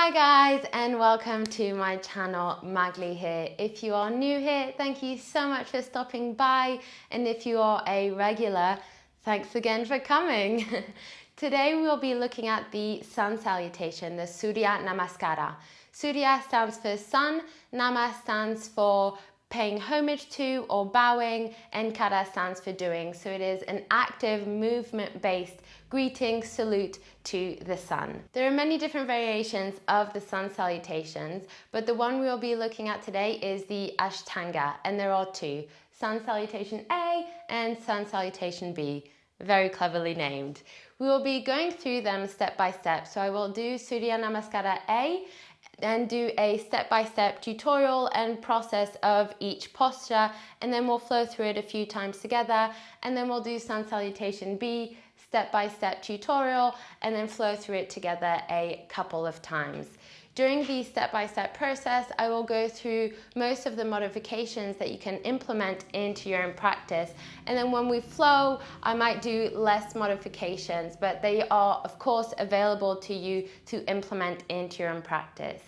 Hi guys, and welcome to my channel. Magli here. If you are new here, thank you so much for stopping by, and if you are a regular, thanks again for coming. Today we'll be looking at the Sun Salutation, the Surya Namaskara. Surya stands for sun, Nama stands for paying homage to or bowing, and Kara stands for doing. So it is an active movement-based greeting, salute to the sun. There are many different variations of the Sun Salutations, but the one we'll be looking at today is the Ashtanga, and there are two, Sun Salutation A and Sun Salutation B, very cleverly named. We will be going through them step by step, so I will do Surya Namaskara A and do a step-by-step tutorial and process of each posture, and then we'll flow through it a few times together, and then we'll do Sun Salutation B, step-by-step tutorial, and then flow through it together a couple of times. During the step-by-step process, I will go through most of the modifications that you can implement into your own practice. And then when we flow, I might do less modifications, but they are, of course, available to you to implement into your own practice.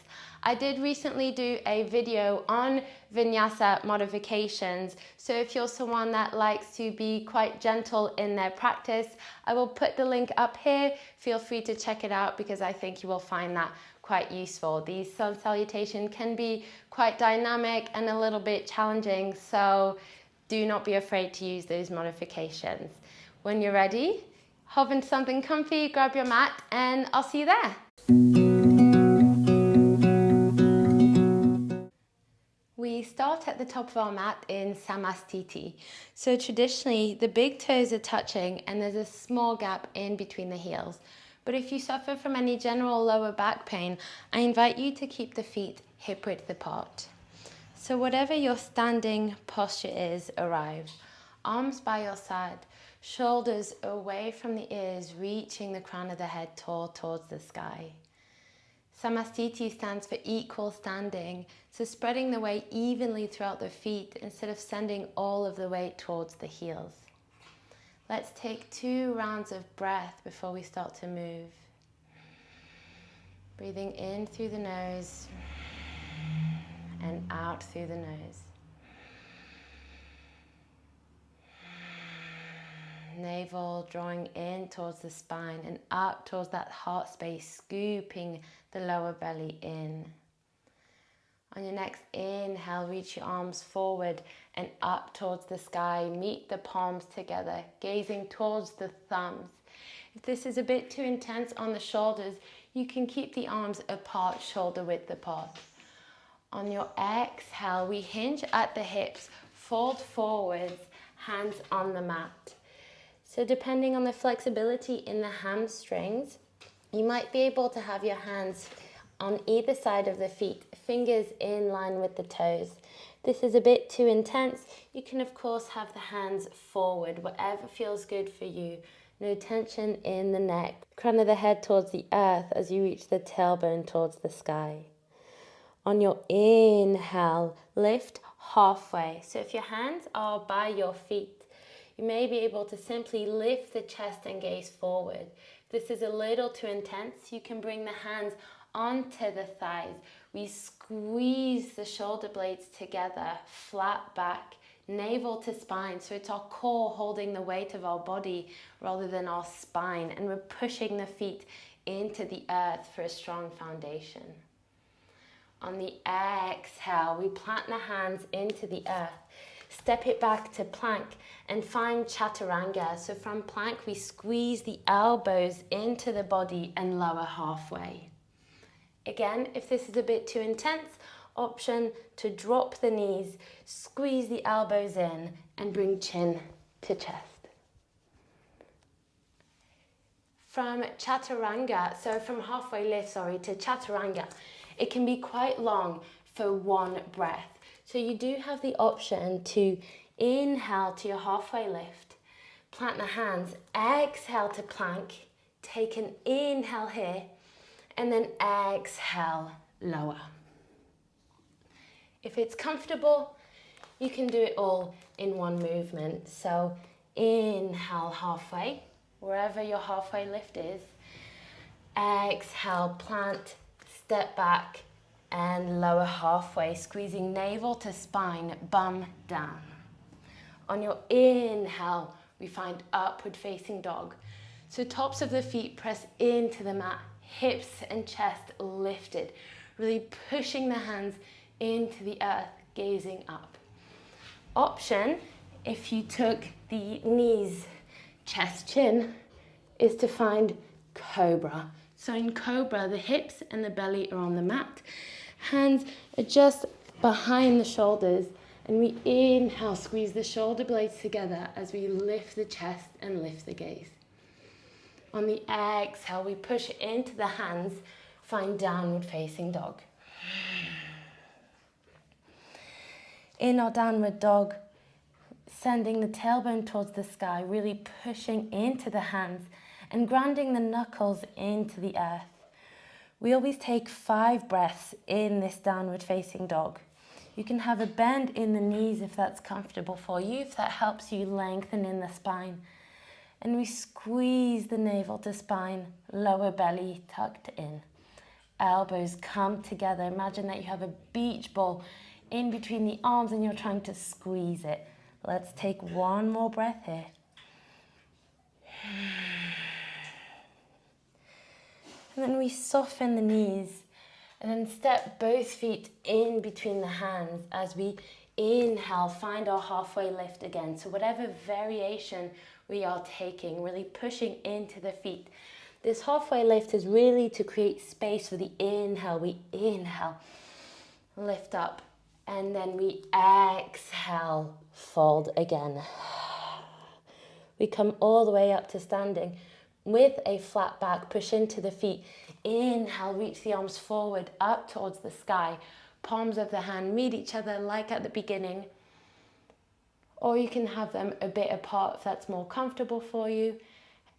I did recently do a video on Vinyasa Modifications, so if you're someone that likes to be quite gentle in their practice, I will put the link up here. Feel free to check it out because I think you will find that quite useful. The Sun Salutation can be quite dynamic and a little bit challenging, so do not be afraid to use those modifications. When you're ready, hop into something comfy, grab your mat, and I'll see you there. We start at the top of our mat in Samastiti. So traditionally, the big toes are touching and there's a small gap in between the heels. But if you suffer from any general lower back pain, I invite you to keep the feet hip width apart. So whatever your standing posture is, arrive. Arms by your side, shoulders away from the ears, reaching the crown of the head tall towards the sky. Samastiti stands for equal standing, so spreading the weight evenly throughout the feet instead of sending all of the weight towards the heels. Let's take 2 rounds of breath before we start to move. Breathing in through the nose and out through the nose. Navel drawing in towards the spine and up towards that heart space, scooping the lower belly in. On your next inhale, reach your arms forward and up towards the sky. Meet the palms together, gazing towards the thumbs. If this is a bit too intense on the shoulders, you can keep the arms apart, shoulder width apart. On your exhale, we hinge at the hips, fold forwards, hands on the mat. So depending on the flexibility in the hamstrings, you might be able to have your hands on either side of the feet, fingers in line with the toes. This is a bit too intense. You can of course have the hands forward, whatever feels good for you. No tension in the neck. Crown of the head towards the earth as you reach the tailbone towards the sky. On your inhale, lift halfway. So if your hands are by your feet, you may be able to simply lift the chest and gaze forward. If this is a little too intense, you can bring the hands onto the thighs. We squeeze the shoulder blades together, flat back, navel to spine. So it's our core holding the weight of our body rather than our spine. And we're pushing the feet into the earth for a strong foundation. On the exhale, we plant the hands into the earth. Step it back to plank and find chaturanga. So from plank, we squeeze the elbows into the body and lower halfway. Again, if this is a bit too intense, option to drop the knees, squeeze the elbows in and bring chin to chest. From chaturanga, so from halfway lift, to chaturanga, it can be quite long for one breath. So you do have the option to inhale to your halfway lift, plant the hands, exhale to plank, take an inhale here, and then exhale, lower. If it's comfortable, you can do it all in one movement. So inhale halfway, wherever your halfway lift is. Exhale, plant, step back and lower halfway, squeezing navel to spine, bum down. On your inhale, we find upward facing dog. So tops of the feet press into the mat, hips and chest lifted, really pushing the hands into the earth, gazing up. Option, if you took the knees, chest, chin, is to find cobra. So in cobra, the hips and the belly are on the mat. Hands are just behind the shoulders, and we inhale, squeeze the shoulder blades together as we lift the chest and lift the gaze. On the exhale, we push into the hands, find downward facing dog. In our downward dog, sending the tailbone towards the sky, really pushing into the hands and grounding the knuckles into the earth. We always take 5 breaths in this downward facing dog. You can have a bend in the knees if that's comfortable for you, if that helps you lengthen in the spine. And we squeeze the navel to spine, lower belly tucked in. Elbows come together. Imagine that you have a beach ball in between the arms and you're trying to squeeze it. Let's take one more breath here. And then we soften the knees and then step both feet in between the hands as we inhale, find our halfway lift again. So whatever variation we are taking, really pushing into the feet. This halfway lift is really to create space for the inhale. We inhale, lift up, and then we exhale, fold again. We come all the way up to standing with a flat back, push into the feet. Inhale, reach the arms forward, up towards the sky. Palms of the hand meet each other like at the beginning. Or you can have them a bit apart if that's more comfortable for you.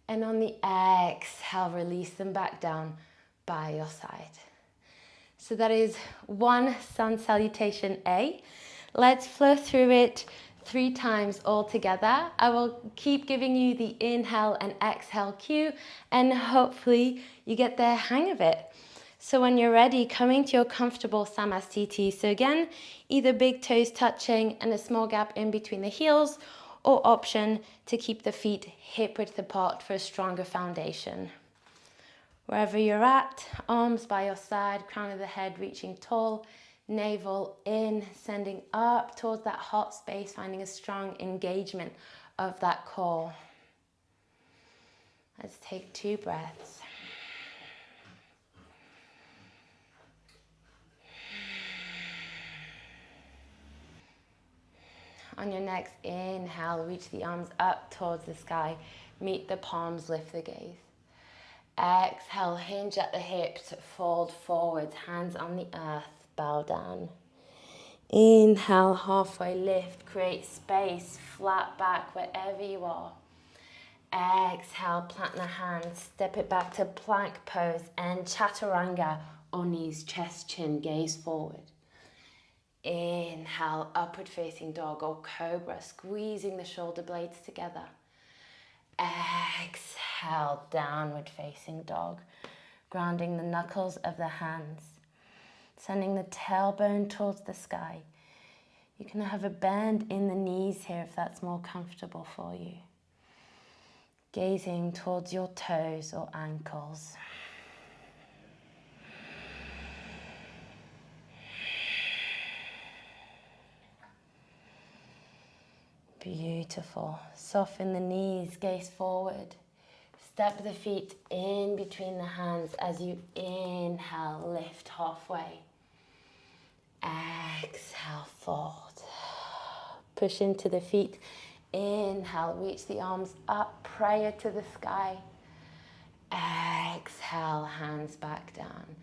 And on the exhale, release them back down by your side. So that is one Sun Salutation A. Let's flow through it 3 times all together. I will keep giving you the inhale and exhale cue, and hopefully you get the hang of it. So when you're ready, coming to your comfortable Samastiti. So again, either big toes touching and a small gap in between the heels, or option to keep the feet hip width apart for a stronger foundation. Wherever you're at, arms by your side, crown of the head reaching tall, navel in, sending up towards that heart space, finding a strong engagement of that core. Let's take 2 breaths. On your next inhale, reach the arms up towards the sky. Meet the palms, lift the gaze. Exhale, hinge at the hips, fold forwards, hands on the earth, bow down. Inhale, halfway lift, create space, flat back wherever you are. Exhale, plant the hands, step it back to plank pose and chaturanga, or knees, chest, chin, gaze forward. Inhale, upward facing dog or cobra, squeezing the shoulder blades together. Exhale, downward facing dog, grounding the knuckles of the hands, sending the tailbone towards the sky. You can have a bend in the knees here if that's more comfortable for you. Gazing towards your toes or ankles. Beautiful. Soften the knees, gaze forward. Step the feet in between the hands as you inhale, lift halfway. Exhale, fold. Push into the feet. Inhale, reach the arms up, prayer to the sky. Exhale, hands back down.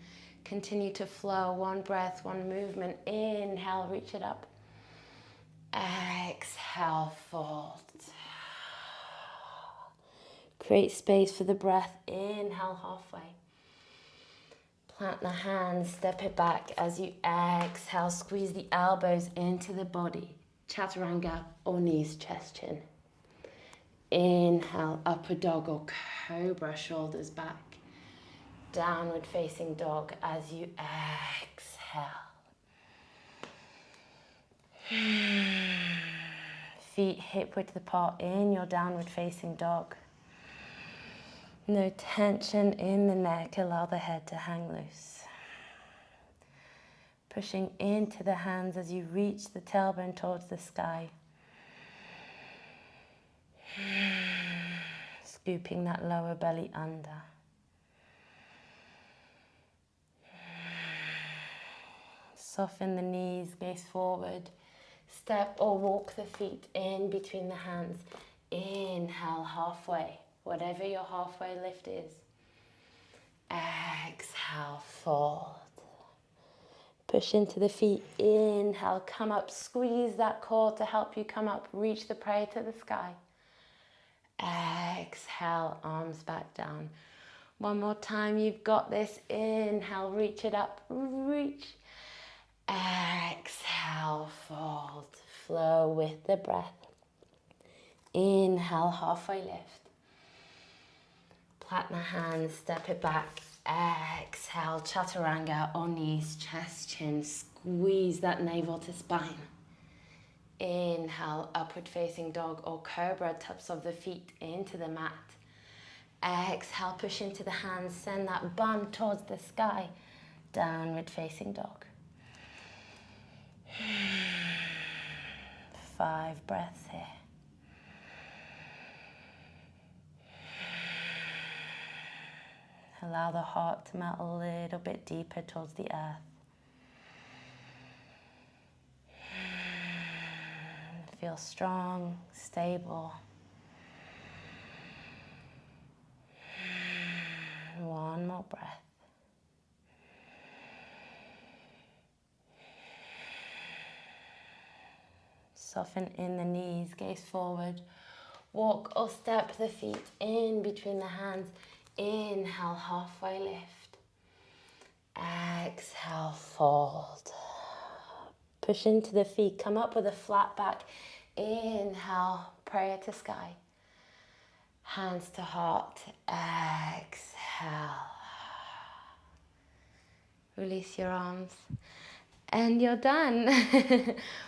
Continue to flow, 1 breath, 1 movement. Inhale, reach it up. Exhale, fold. Create space for the breath. Inhale, halfway. Plant the hands, step it back as you exhale. Squeeze the elbows into the body. Chaturanga or knees, chest, chin. Inhale, upward dog or cobra, shoulders back. downward facing dog as you exhale. Feet hip width apart in your downward facing dog. No tension in the neck, allow the head to hang loose. Pushing into the hands as you reach the tailbone towards the sky. Scooping that lower belly under. Soften the knees, gaze forward. Step or walk the feet in between the hands. Inhale halfway, whatever your halfway lift is. Exhale, fold. Push into the feet, inhale, come up, squeeze that core to help you come up, reach the prayer to the sky. Exhale, arms back down. One more time, you've got this. Inhale, reach it up, reach. Exhale, fold, flow with the breath. Inhale, halfway lift. Plant the hands, step it back. Exhale, chaturanga or knees, chest, chin. Squeeze that navel to spine. Inhale, upward facing dog or cobra, tops of the feet into the mat. Exhale, push into the hands, send that bum towards the sky. Downward facing dog. 5 breaths here. Allow the heart to melt a little bit deeper towards the earth. Feel strong, stable. One more breath. Soften in the knees, gaze forward. Walk or step the feet in between the hands. Inhale, halfway lift. Exhale, fold. Push into the feet, come up with a flat back. Inhale, prayer to sky. Hands to heart. Exhale. Release your arms. And you're done.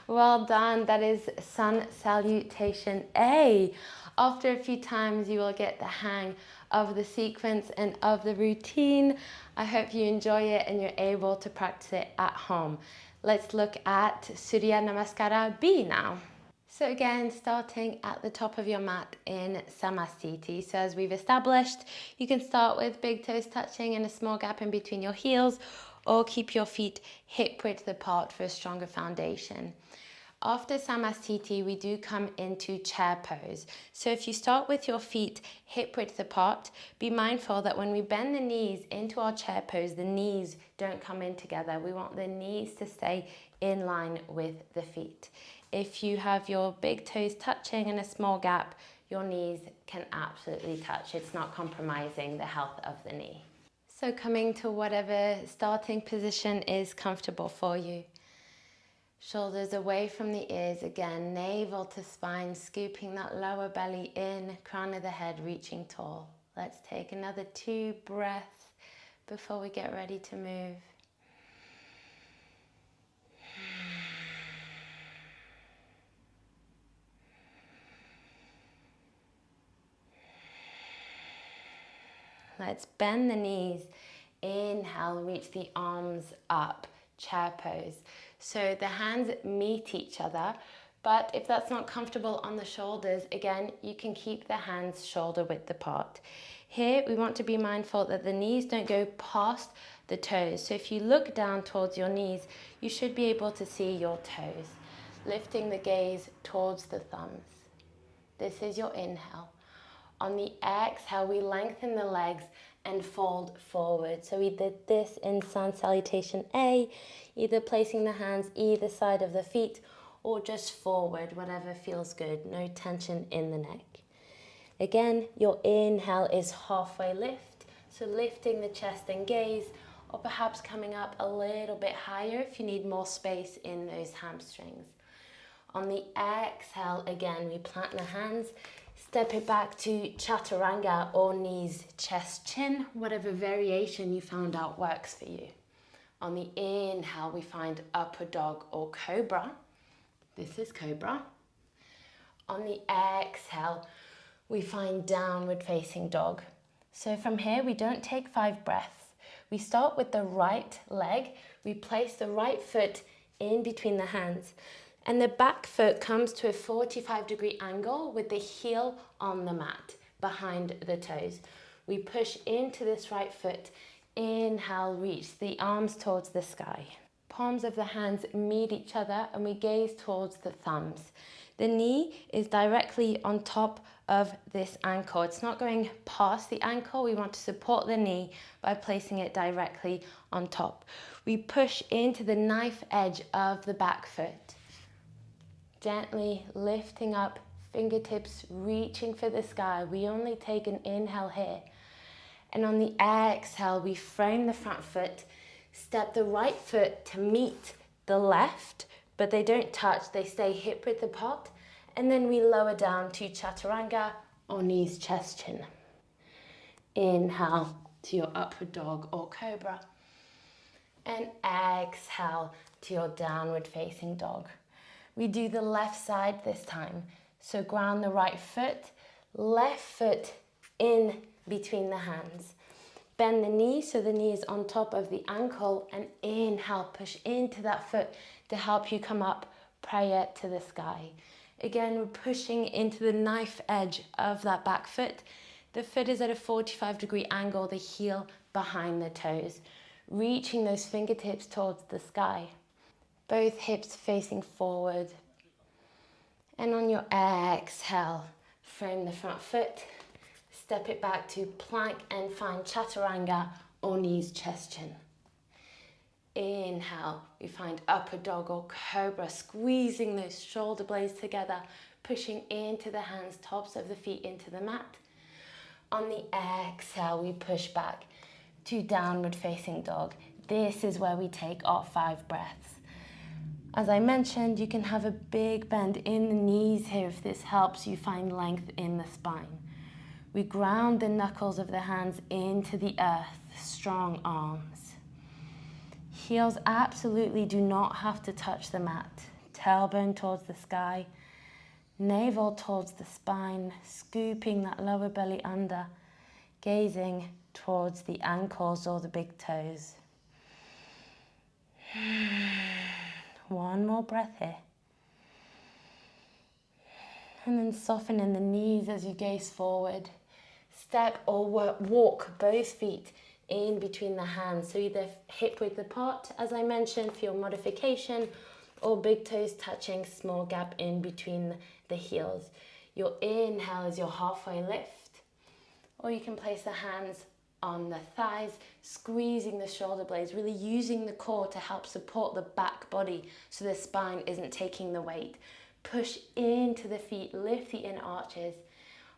Well done. That is Sun Salutation A. After a few times, you will get the hang of the sequence and of the routine. I hope you enjoy it and you're able to practice it at home. Let's look at Surya Namaskara B now. So again, starting at the top of your mat in Samasthiti. So as we've established, you can start with big toes touching and a small gap in between your heels, or keep your feet hip width apart for a stronger foundation. After Samasthiti, we do come into chair pose. So if you start with your feet hip width apart, be mindful that when we bend the knees into our chair pose, the knees don't come in together. We want the knees to stay in line with the feet. If you have your big toes touching and a small gap, your knees can absolutely touch. It's not compromising the health of the knee. So coming to whatever starting position is comfortable for you. Shoulders away from the ears again, navel to spine, scooping that lower belly in, crown of the head reaching tall. Let's take another 2 breaths before we get ready to move. Let's bend the knees. Inhale, reach the arms up, chair pose. So the hands meet each other, but if that's not comfortable on the shoulders, again, you can keep the hands shoulder width apart. Here, we want to be mindful that the knees don't go past the toes. So if you look down towards your knees, you should be able to see your toes. Lifting the gaze towards the thumbs. This is your inhale. On the exhale, we lengthen the legs and fold forward. So we did this in Sun Salutation A, either placing the hands either side of the feet or just forward, whatever feels good. No tension in the neck. Again, your inhale is halfway lift. So lifting the chest and gaze, or perhaps coming up a little bit higher if you need more space in those hamstrings. On the exhale, again, we plant the hands, Step it back to Chaturanga or knees, chest, chin, whatever variation you found out works for you. On the inhale, we find upward dog or cobra. This is cobra. On the exhale, we find downward facing dog. So from here, we don't take 5 breaths. We start with the right leg. We place the right foot in between the hands. And the back foot comes to a 45-degree angle with the heel on the mat behind the toes. We push into this right foot. Inhale, reach the arms towards the sky. Palms of the hands meet each other and we gaze towards the thumbs. The knee is directly on top of this ankle. It's not going past the ankle. We want to support the knee by placing it directly on top. We push into the knife edge of the back foot. Gently lifting up, fingertips reaching for the sky. We only take an inhale here. And on the exhale, we frame the front foot, step the right foot to meet the left, but they don't touch, they stay hip width apart. And then we lower down to Chaturanga or knees, chest, chin. Inhale to your upward dog or cobra. And exhale to your downward facing dog. We do the left side this time. So ground the right foot, left foot in between the hands. Bend the knee so the knee is on top of the ankle and inhale, push into that foot to help you come up, prayer to the sky. Again, we're pushing into the knife edge of that back foot. The foot is at a 45-degree angle, the heel behind the toes. Reaching those fingertips towards the sky. Both hips facing forward. And on your exhale, frame the front foot, step it back to plank and find Chaturanga or knees, chest, chin. Inhale, we find upward dog or cobra, squeezing those shoulder blades together, pushing into the hands, tops of the feet into the mat. On the exhale, we push back to downward facing dog. This is where we take our 5 breaths. As I mentioned, you can have a big bend in the knees here if this helps you find length in the spine. We ground the knuckles of the hands into the earth, strong arms. Heels absolutely do not have to touch the mat. Tailbone towards the sky, navel towards the spine, scooping that lower belly under, gazing towards the ankles or the big toes. One more breath here. And then soften in the knees as you gaze forward. Step or walk both feet in between the hands. So either hip width apart, as I mentioned, for your modification, or big toes touching, small gap in between the heels. Your inhale is your halfway lift. Or you can place the hands on the thighs, squeezing the shoulder blades, really using the core to help support the back body so the spine isn't taking the weight. Push into the feet, lift the inner arches.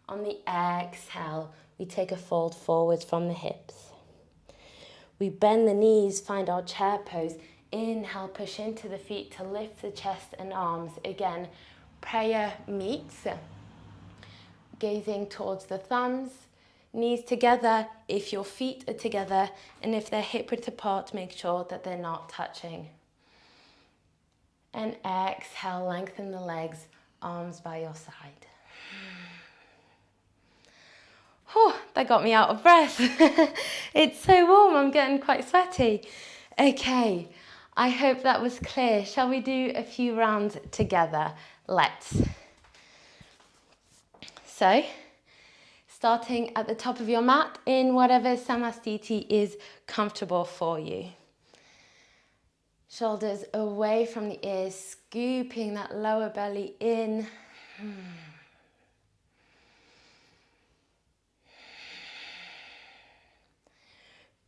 On the exhale, we take a fold forwards from the hips. We bend the knees, find our chair pose. Inhale, push into the feet to lift the chest and arms. Again, prayer meets. Gazing towards the thumbs. Knees together if your feet are together, and if they're hip width apart, make sure that they're not touching. And exhale, lengthen the legs, arms by your side. Oh, that got me out of breath. It's so warm, I'm getting quite sweaty. Okay, I hope that was clear. Shall we do a few rounds together? Let's. So, starting at the top of your mat in whatever samastiti is comfortable for you. Shoulders away from the ears, scooping that lower belly in.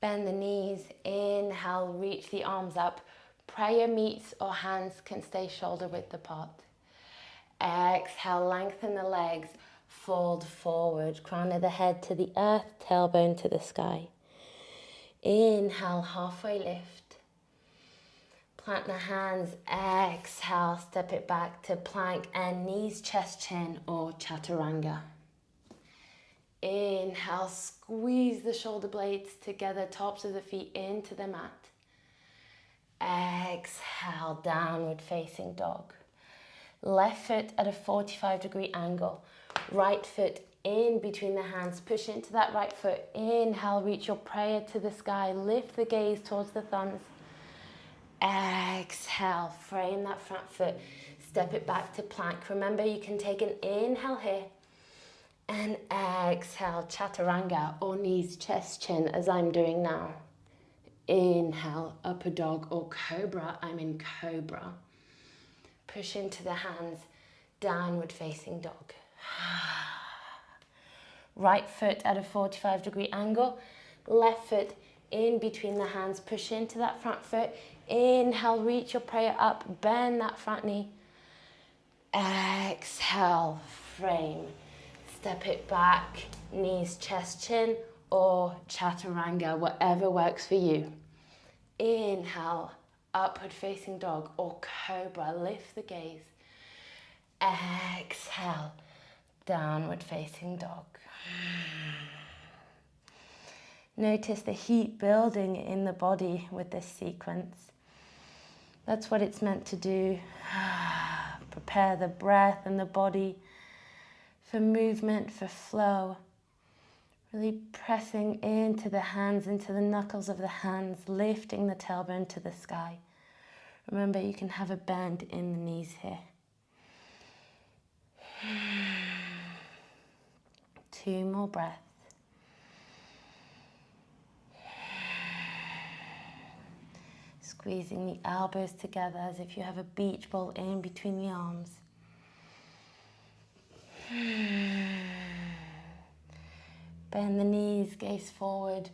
Bend the knees, inhale, reach the arms up. Prayer meets or hands can stay shoulder width apart. Exhale, lengthen the legs. Fold forward, crown of the head to the earth, tailbone to the sky. Inhale, halfway lift. Plant the hands, exhale, step it back to plank and knees, chest, chin or chaturanga. Inhale, squeeze the shoulder blades together, tops of the feet into the mat. Exhale, downward facing dog. Left foot at a 45-degree angle. Right foot in between the hands. Push into that right foot. Inhale, reach your prayer to the sky. Lift the gaze towards the thumbs. Exhale, frame that front foot. Step it back to plank. Remember, you can take an inhale here. And exhale, chaturanga, or knees, chest, chin, as I'm doing now. Inhale, upper dog or cobra. I'm in cobra. Push into the hands, downward facing dog. Right foot at a 45-degree angle. Left foot in between the hands. Push into that front foot. Inhale, reach your prayer up. Bend that front knee. Exhale, frame. Step it back, knees, chest, chin, or chaturanga, whatever works for you. Inhale, upward facing dog or cobra, lift the gaze. Exhale, downward facing dog. Notice the heat building in the body with this sequence. That's what it's meant to do. Prepare the breath and the body for movement, for flow. Really pressing into the hands, into the knuckles of the hands, lifting the tailbone to the sky. Remember, you can have a bend in the knees here. 2 more breaths. Squeezing the elbows together as if you have a beach ball in between the arms. Bend the knees, gaze forward.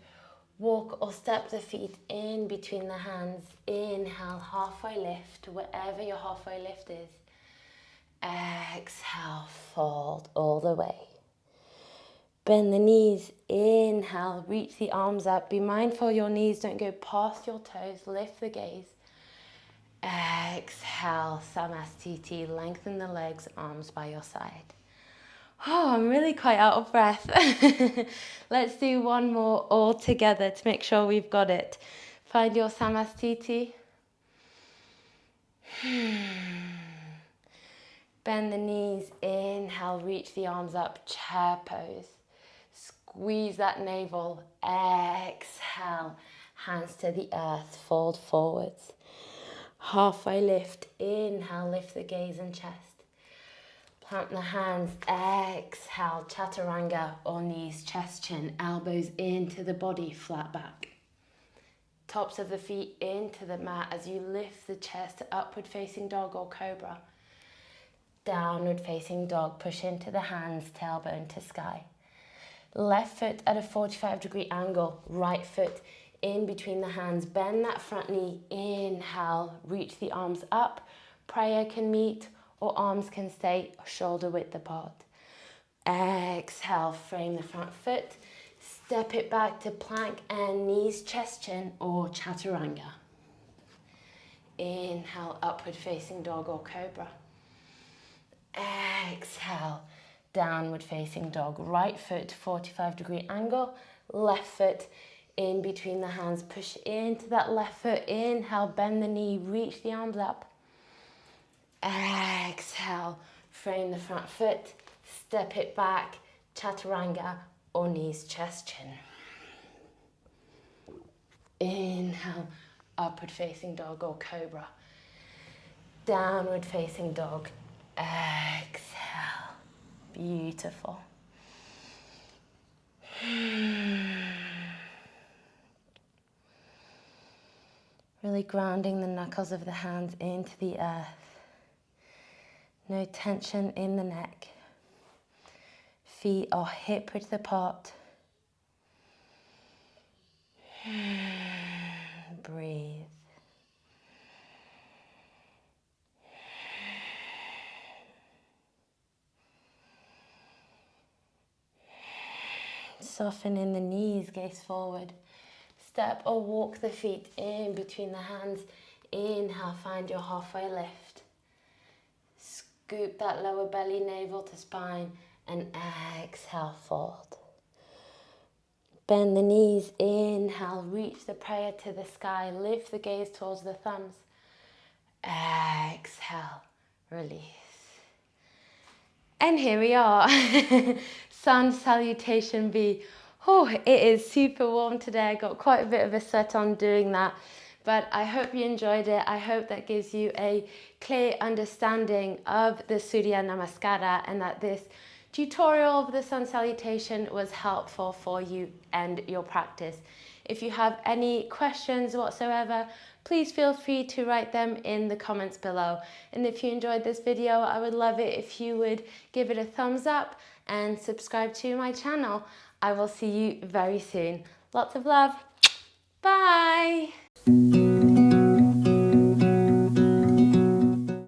Walk or step the feet in between the hands. Inhale, halfway lift, wherever your halfway lift is. Exhale, fold all the way. Bend the knees, inhale, reach the arms up. Be mindful your knees don't go past your toes. Lift the gaze. Exhale, Samastiti, lengthen the legs, arms by your side. Oh, I'm really quite out of breath. Let's do one more all together to make sure we've got it. Find your Samastiti. Bend the knees, inhale, reach the arms up, chair pose. Squeeze that navel, exhale, hands to the earth, fold forwards. Halfway lift, inhale, lift the gaze and chest. Plant the hands, exhale, chaturanga or knees, chest, chin, elbows into the body, flat back. Tops of the feet into the mat as you lift the chest to upward facing dog or cobra. Downward facing dog, push into the hands, tailbone to sky. Left foot at a 45-degree angle, right foot in between the hands. Bend that front knee, inhale, reach the arms up. Prayer can meet or arms can stay shoulder width apart. Exhale, frame the front foot. Step it back to plank and knees, chest, chin or chaturanga. Inhale, upward facing dog or cobra. Exhale, downward facing dog. Right foot, 45-degree angle. Left foot in between the hands. Push into that left foot. Inhale, bend the knee, reach the arms up. Exhale, frame the front foot. Step it back, chaturanga or knees, chest, chin. Inhale, upward facing dog or cobra. Downward facing dog. Exhale. Beautiful. Really grounding the knuckles of the hands into the earth. No tension in the neck. Feet are hip width apart. Breathe. Soften in the knees, gaze forward. Step or walk the feet in between the hands. Inhale, find your halfway lift. Scoop that lower belly, navel to spine, and exhale, fold. Bend the knees, inhale, reach the prayer to the sky, lift the gaze towards the thumbs. Exhale, release. And here we are, Sun Salutation B. Oh, it is super warm today. I got quite a bit of a sweat on doing that, but I hope you enjoyed it. I hope that gives you a clear understanding of the Surya Namaskara and that this tutorial of the Sun Salutation was helpful for you and your practice. If you have any questions whatsoever, please feel free to write them in the comments below. And if you enjoyed this video, I would love it if you would give it a thumbs up and subscribe to my channel. I will see you very soon. Lots of love. Bye.